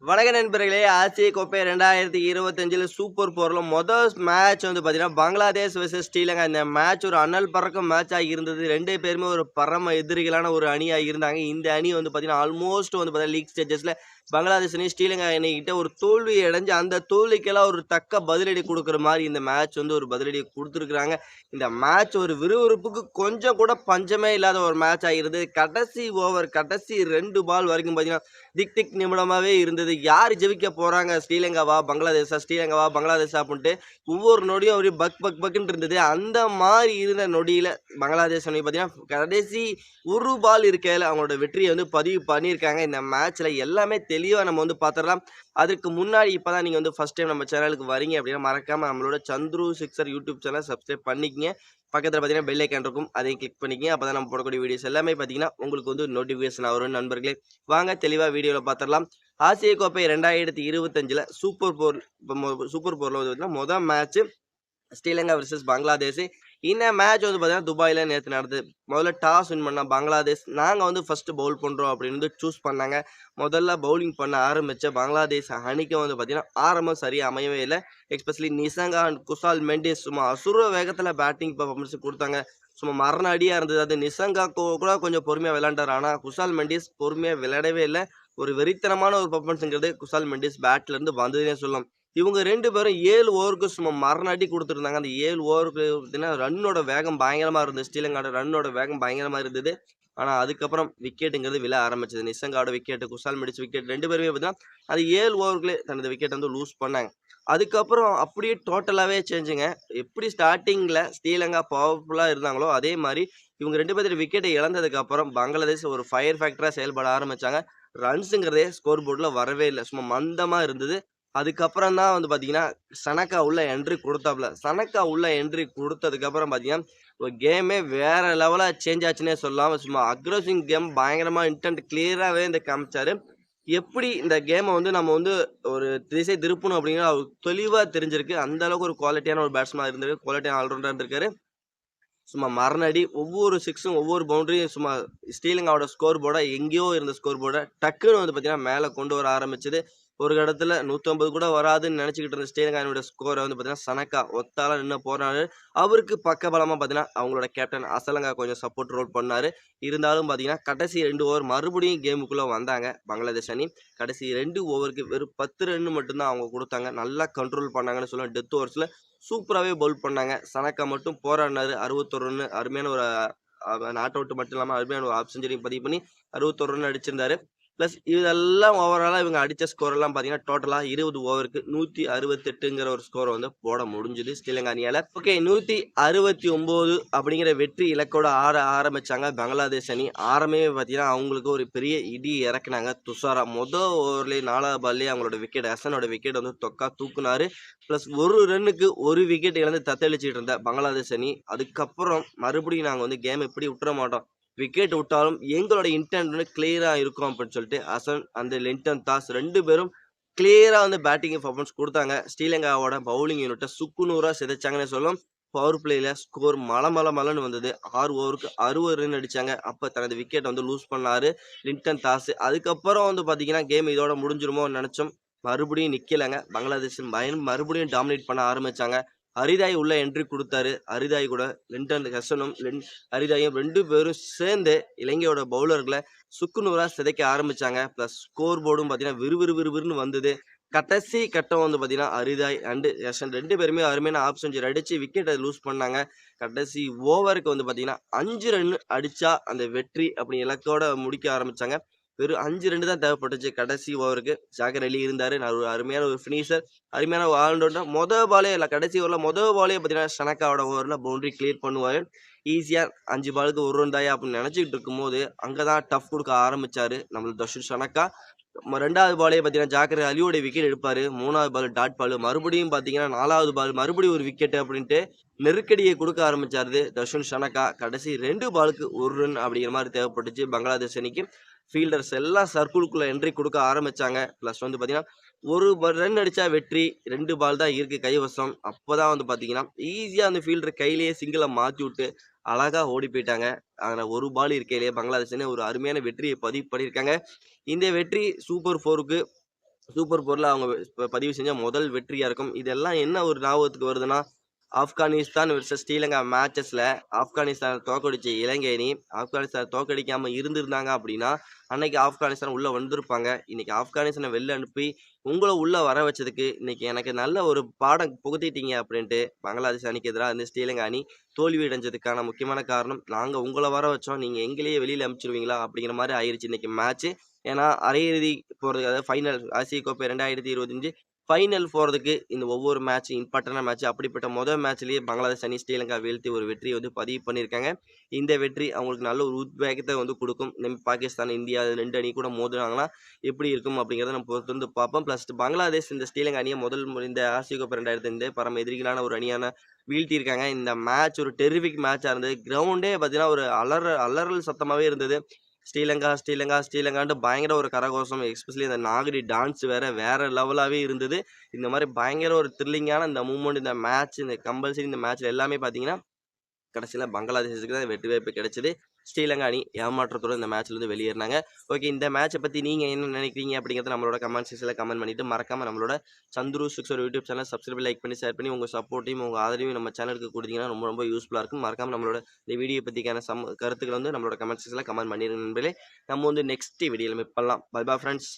வணக்க நண்பர்களே! ஆசிய கோப்பை 2025ல சூப்பர் 4ல மொதல் மேட்ச் வந்து பார்த்தீங்கன்னா, பங்களாதேஷ் வெர்சஸ் ஸ்ரீலங்கா. இந்த மேட்ச் ஒரு அனல் பறக்கும் மேட்ச்சா இருந்தது. 2 பேருமே ஒரு பரம எதிரிகளான ஒரு அணியா இருந்தாங்க. இந்த அணி வந்து பார்த்தீங்கன்னா, ஆல்மோஸ்ட் வந்து பார்த்தீங்கன்னா, லீக் ஸ்டேஜஸ்ல பங்களாதேஷ் அணி, ஸ்ரீலங்கா அணிகிட்ட ஒரு தோல்வி அடைஞ்சு, அந்த தோல்விக்கெல்லாம் ஒரு தக்க பதிலடி குடுக்குற மாரி இந்த மேட்ச் வந்து ஒரு பதிலடி குடுத்துருக்காங்க. இந்த மேட்ச் ஒரு விறுவிறுப்புக்கு கொஞ்சம் கூட பஞ்சமே இல்லாத ஒரு மேட்ச்சா இருந்தது. கடைசி ஓவர், கடைசி 2 பால் வரைக்கும் பார்த்தீங்கன்னா, திக் திக் நிமிடமாவே இருந்தது. யார் ஜெயிக்க போறாங்க? ஸ்ரீலங்காவா? பங்களாதேஷா? ஸ்ரீலங்காவா? பங்களாதேஷா? அப்டின்ட்டு ஒவ்வொரு நொடியும் அப்படியே பக் பக் பக்குன்னு இருந்தது. அந்த மாரி இருந்த நொடியில பங்களாதேஷ் அணி பார்த்தீங்கன்னா, கடைசி ஒரு பால் இருக்கையில அவங்களோட வெற்றிய வந்து பதிவு பண்ணியிருக்காங்க. இந்த மேட்ச்ல எல்லாமே தெளிவா நம்ம வந்து பார்த்துரலாம். அதுக்கு முன்னாடி இப்ப தான் நீங்க வந்து ஃபர்ஸ்ட் டைம் நம்ம சேனலுக்கு வரீங்க அப்படின்னா, மறக்காம நம்மளோட Chandru sixer YouTube channel subscribe பண்ணிக்கங்க. பக்கத்துல பார்த்தீங்கன்னா, பெல் ஐகான் இருக்கும். அதையும் கிளிக் பண்ணிக்கங்க. அப்பதான் நம்ம போடக்கூடிய வீடியோஸ் எல்லாமே பார்த்தீங்கன்னா, உங்களுக்கு வந்து நோட்டிஃபிகேஷன் வரும் நண்பர்களே. வாங்க தெளிவா வீடியோல பார்த்துரலாம். ஆசிய கோப்பை 2025ல சூப்பர் 4ல வந்து பார்த்தீங்கன்னா, மொத மேட்ச் ஸ்ரீலங்கா வெர்சஸ் பங்களாதேஷ். இந்த மேட்ச் வந்து பார்த்தீங்கன்னா, துபாயில நேத்து நடந்தது. முதல்ல டாஸ் வின் பண்ண பங்களாதேஷ், நாங்க வந்து ஃபர்ஸ்ட் பவுல் பண்றோம் அப்படின்னு வந்து சூஸ் பண்ணாங்க. முதல்ல பவுலிங் பண்ண ஆரம்பிச்ச பங்களாதேஷ் அணிக்கு வந்து பார்த்தீங்கன்னா, ஆரம்பம் சரியா அமையவே இல்ல. எஸ்பெஷலி நிசங்கா அண்ட் குசால் மெண்டிஸ் சும்மா அசுர வேகத்துல பேட்டிங் பெர்ஃபார்மன்ஸ் குடுத்தாங்க. சும்மா மரண அடியா இருந்தது. அது நிசங்கா கூட கொஞ்சம் பொறுமையா விளையாண்டாரு. ஆனா குசால் மெண்டிஸ் பொறுமையா விளையாடவே இல்ல. ஒரு வெறித்தனமான ஒரு பெர்ஃபார்மன்ஸ்ங்கிறது குசால் மெண்டிஸ் பேட்ல இருந்து வந்ததுன்னே சொல்லலாம். இவங்க 2 பேரும் 7 ஓவருக்கு சும்மா மரண அடி குடுத்துருந்தாங்க. அந்த 7 ஓவருக்கு பார்த்தீங்கன்னா, ரன்னோட வேகம் பயங்கரமா இருந்தது. ஸ்ரீலங்காவோட ரன்னோட வேகம் பயங்கரமா இருந்தது. ஆனா, அதுக்கப்புறம் விக்கெட்டுங்கிறது விழ ஆரம்பிச்சது. நிசங்காவோட விக்கெட், குசால் மெண்டிஸ் விக்கெட் 2 பேருமே பார்த்தீங்கன்னா, அது 7 ஓவருக்குள்ளே தனது விக்கெட்ட வந்து லூஸ் பண்ணாங்க. அதுக்கப்புறம் அப்படியே டோட்டலாவே சேஞ்சுங்க. எப்படி ஸ்டார்ட்டிங்ல ஸ்ரீலங்கா பவர்ஃபுல்லா இருந்தாங்களோ, அதே மாரி இவங்க 2 பேத்தோட விக்கெட்ட இழந்ததுக்கு அப்புறம் பங்களாதேஷ் ஒரு ஃபயர் ஃபேக்டரா செயல்பட ஆரம்பிச்சாங்க. ரன்ஸுங்கிறதே ஸ்கோர் போர்ட்ல வரவே இல்ல. சும்மா மந்தமா இருந்தது. அதுக்கப்புறம் தான் வந்து பார்த்தீங்கன்னா, சனக்கா உள்ள என்ட்ரி குடுத்தாப்ல. சனக்கா உள்ள என்ட்ரி குடுத்ததுக்கப்புறம் பார்த்தீங்கன்னா, ஒரு கேமே வேற லெவலா சேஞ்ச் ஆச்சுன்னே சொல்லலாம். சும்மா அக்ரெசிவ் கேம் பயங்கரமா இன்டென்ட் கிளியராவே இந்த காமிச்சாரு. எப்படி இந்த கேம வந்து நம்ம வந்து ஒரு திசை திருப்பணும் அப்படிங்கிறது அவருக்கு தெளிவா தெரிஞ்சிருக்கு. அந்த அளவுக்கு ஒரு குவாலிட்டியான ஒரு பேட்ஸ்மேனா இருந்திருக்கு. குவாலிட்டியான ஆல்ரவுண்டரா இருந்திருக்காரு. சும்மா மரண அடி. ஒவ்வொரு சிக்ஸும், ஒவ்வொரு பவுண்டரியும் சும்மா ஸ்ரீலங்காவோட ஸ்கோர் போர்ட எங்கேயோ இருந்த ஸ்கோர் போர்ட டக்குன்னு வந்து பார்த்தீங்கன்னா, மேல கொண்டு வர ஆரம்பிச்சது. ஒரு இடத்துல 150 கூட வராதுன்னு நெனச்சுக்கிட்டு இருந்த ஸ்ரீலங்காவினுடைய ஸ்கோர வந்து பார்த்தீங்கன்னா, சனக்கா ஒத்தாளா நின்னு போராடினாரு. அவருக்கு பக்கபலமா பார்த்தீங்கன்னா, அவங்களோட கேப்டன் அசலங்கா கொஞ்சம் சப்போர்ட் ரோல் பண்ணாரு. இருந்தாலும் பார்த்தீங்கன்னா, கடைசி 2 ஓவர் மறுபடியும் கேமுக்குள்ள வந்தாங்க பங்களாதேஷ் அணி. கடைசி 2 ஓவருக்கு வெறும் 10 ரன் மட்டும் தான் அவங்க குடுத்தாங்க. நல்லா கண்ட்ரோல் பண்ணாங்கன்னு சொல்லலாம். டெத் ஓவர்ஸ்ல சூப்பராவே பவுல் பண்ணாங்க. சனக்கா மட்டும் போராடினாரு. 61 ரன்னு அருமையான ஒரு நாட் அவுட் மட்டும் இல்லாம அருமையான ஒரு ஹாஃப் செஞ்சுரியும் பதிவு பண்ணி 61 ரன் அடிச்சிருந்தாரு. பிளஸ் இதெல்லாம் ஓவராலா இவங்க அடிச்ச ஸ்கோர் எல்லாம் பார்த்தீங்கன்னா, டோட்டலா 20 ஓவருக்கு 168ங்கிற ஒரு ஸ்கோர வந்து போட முடிஞ்சது ஸ்ரீலங்கா அணியால. ஓகே 169 அப்படிங்கிற வெற்றி இலக்கோட ஆட ஆரம்பிச்சாங்க பங்களாதேஷ் அணி. ஆரம்பமே பார்த்தீங்கன்னா, அவங்களுக்கு ஒரு பெரிய இடி இறக்குனாங்க. துஷாரா ஓவர்லயே 4வது பால்லயே அவங்களோட விக்கெட் ஹசனோட விக்கெட் வந்து தொக்கா தூக்குனாரு. பிளஸ் 1 ரன்னுக்கு 1 விக்கெட் இழந்து தத்தளிச்சுட்டு இருந்த பங்களாதேஷ் அணி, அதுக்கப்புறம் மறுபடியும் நாங்க வந்து கேம் இப்படி விட்டுற மாட்டோம். விக்கெட் விட்டாலும் எங்களோட இன்டென்ட் வந்து கிளியரா இருக்கும் அப்படின்னு சொல்லிட்டு ஹசன் அந்த லிண்டன் தாஸ் 2 பேரும் கிளியரா வந்து பேட்டிங் பெர்ஃபார்மன்ஸ் குடுத்தாங்க. ஸ்ரீலங்காவோட பவுலிங் யூனிட்ட சுக்குநூறா சிதைச்சாங்கன்னே சொல்லலாம். பவர் பிளேல ஸ்கோர் மளமளன்னு வந்தது. 6 ஓவருக்கு 60 ரன் அடிச்சாங்க. அப்ப தனது விக்கெட்ட வந்து லூஸ் பண்ணாரு லிண்டன் தாஸ். அதுக்கப்புறம் வந்து பார்த்தீங்கன்னா, கேம் இதோட முடிஞ்சிருமோன்னு நெனச்சோம். மறுபடியும் நிக்கலங்க. பங்களாதேஷ் மறுபடியும் டாமினேட் பண்ண ஆரம்பிச்சாங்க. ஹரிதாய் உள்ள என்ட்ரி குடுத்தாரு. ஹரிதாய் கூட லிண்டன் ஹசனும் ஹரிதாயும் 2 பேரும் சேர்ந்து இலங்கையோட பவுலர்கள சுக்குநூறா சிதைக்க ஆரம்பிச்சாங்க. பிளஸ் ஸ்கோர் போர்டும் பார்த்தீங்கன்னா, விறுவிறுன்னு வந்தது. கடைசி கட்டம் வந்து பார்த்தீங்கன்னா, ஹரிதாய் அண்ட் யஷன் 2 பேருமே அருமையான ஹாஃப் செஞ்சுரி அடிச்சு விக்கெட்ட லூஸ் பண்ணாங்க. கடைசி ஓவருக்கு வந்து பார்த்தீங்கன்னா, 5 ரன் அடிச்சா அந்த வெற்றி அப்படி இலக்கோட முடிக்க ஆரம்பிச்சாங்க. வெறும் 5 ரன் தான் தேவைப்பட்டுச்சு கடைசி ஓவருக்கு. ஜாகர் அலி இருந்தாரு. ஒரு அருமையான ஒரு ஃபினிஷர், அருமையான ஒரு ஆல்ரவுண்டர். பாலே இல்ல கடைசி ஓவர்ல பாலே பார்த்தீங்கன்னா, ஷனக்காவோட ஓவர்ல பவுண்டரி கிளியர் பண்ணுவாரு. ஈஸியா 5 பாலுக்கு 1 ரன் தாயா அப்படின்னு நினைச்சுக்கிட்டு இருக்கும்போது, அங்க தான் டஃப் குடுக்க ஆரம்பிச்சாரு நம்மள தர்ஷன் ஷனக்கா. 2வது பாலே பார்த்தீங்கன்னா, ஜாகர் அலியோட விக்கெட் எடுப்பாரு. 3வது பால் டாட் பால். மறுபடியும் பார்த்தீங்கன்னா, 4வது பால் மறுபடியும் ஒரு விக்கெட் அப்படின்ட்டு நெருக்கடிய குடுக்க ஆரம்பிச்சாரு தர்ஷன் ஷனக்கா. கடைசி 2 பாலுக்கு 1 ரன் அப்படிங்கிற மாரி தேவைப்பட்டுச்சு பங்களாதேஷ் அணிக்கு. ஃபீல்டர்ஸ் எல்லாம் சர்க்கிள்குள்ள என்ட்ரி குடுக்க ஆரம்பிச்சாங்க. பிளஸ் வந்து பார்த்தீங்கன்னா, 1 ரன் அடிச்சா வெற்றி. 2 பால் தான் இருக்கு கைவசம். அப்பதான் வந்து பார்த்தீங்கன்னா, ஈஸியா அந்த ஃபீல்டர் கையிலேயே சிங்கிள மாத்திவுட்டு, அழகா ஓடி போயிட்டாங்க. அதுல 1 பால் இருக்கையிலேயே பங்களாதேஷ் அணி ஒரு அருமையான வெற்றிய பதிவு பண்ணியிருக்காங்க. இந்த வெற்றி சூப்பர் 4க்கு சூப்பர் 4ல அவங்க பதிவு செஞ்ச முதல் வெற்றியா இருக்கும். இதெல்லாம் என்ன ஒரு ஞாபகத்துக்கு வருதுன்னா, ஆப்கானிஸ்தான் வெர்சஸ் ஸ்ரீலங்கா மேட்சஸ்ல ஆப்கானிஸ்தான தோற்கடிச்ச இலங்கை அணி, ஆப்கானிஸ்தான தோற்கடிக்காம இருந்திருந்தாங்க அப்படின்னா, அன்னைக்கு ஆப்கானிஸ்தான் உள்ள வந்திருப்பாங்க. இன்னைக்கு ஆப்கானிஸ்தான வெளில அனுப்பி, உங்கள உள்ள வர வச்சதுக்கு, இன்னைக்கு எனக்கு நல்ல ஒரு பாடம் புகுத்திட்டீங்க அப்படின்ட்டு, பங்களாதேஷ் அணிக்கு எதிரா இந்த ஸ்ரீலங்கா அணி தோல்வி அடைஞ்சதுக்கான முக்கியமான காரணம், நாங்க உங்கள வர வச்சோம். நீங்க எங்களையே வெளியில அனுப்பிச்சுருவீங்களா? அப்படிங்கிற மாரி ஆயிருச்சு இன்னைக்கு மேட்ச்சு. ஏன்னா, அரையிறுதி போறதுக்கு அதாவது ஃபைனல் ஆசிய கோப்பை 2025 ஃபைனல் போறதுக்கு இந்த ஒவ்வொரு மேட்ச் இம்பார்ட்டன்டான மேட்ச். அப்படிப்பட்ட மேட்ச்லயே பங்களாதேஷ் அணி ஸ்ரீலங்கா வீழ்த்தி ஒரு வெற்றிய பதிவு பண்ணியிருக்காங்க. இந்த வெற்றி அவங்களுக்கு நல்ல ஒரு உத்வேகத்த குடுக்கும். பாகிஸ்தான், இந்தியா 2 அணி கூட மோதுனாங்கன்னா எப்படி இருக்கும் அப்படிங்கிறத நம்ம பொறுத்திருந்து பார்ப்போம். பிளஸ் பங்களாதேஷ் இந்த ஸ்ரீலங்கா அணிய முதல் முறை இந்த ஆசிய கோப்பை 2005 பரம எதிரிகளான ஒரு அணியான வீழ்த்தியிருக்காங்க. இந்த மேட்ச் ஒரு டெர்ரிபிக் மேட்ச்சா இருந்தது. கிரவுண்டே பார்த்தீங்கன்னா, ஒரு அலறல் சத்தமாவே இருந்தது. ஸ்ரீலங்கா, ஸ்ரீலங்கா, ஸ்ரீலங்கான்ட்டு பயங்கர ஒரு கரகோஷம். எஸ்பெஷலி இந்த நாகரி டான்ஸ் வேற லெவலாவே இருந்தது. இந்த மாரி பயங்கர ஒரு த்ரில்லிங்கான இந்த மூவ்மெண்ட், இந்த மேட்ச், இந்த கம்பல்சரி இந்த மேட்ச்ல எல்லாமே பார்த்தீங்கன்னா, கடைசியில பங்களாதேஷுக்கு தான் வெற்றி வாய்ப்பு கிடைச்சது. ஸ்ரீலங்கா அணி ஏமாற்றத்தோட இந்த மேட்ச்லேருந்து வெளியேறினாங்க. ஓகே, இந்த மேட்ச பத்தி நீங்க என்ன நினைக்கிறீங்க அப்படிங்கிறத நம்மளோட கமெண்ட் செக்ஷன்ல கமெண்ட் பண்ணிட்டு, மறக்காம நம்மளோட Chandru 6 YouTube channel subscribe, like பண்ணி, ஷேர் பண்ணி உங்க சப்போர்ட்டையும், உங்க ஆதரவையும் நம்ம சேனலுக்கு குடுத்தீங்கன்னா ரொம்ப ரொம்ப யூஸ்ஃபுல்லா இருக்கும். மறக்காம நம்மளோட இந்த வீடியோ பத்திக்கான கருத்துக்கள நம்மளோட கமெண்ட் செக்ஷன்ல கமெண்ட் பண்ணிருங்க நண்பர்களே. நம்ம நெக்ஸ்ட் வீடியோல மீட் பண்ணலாம். Bye bye friends.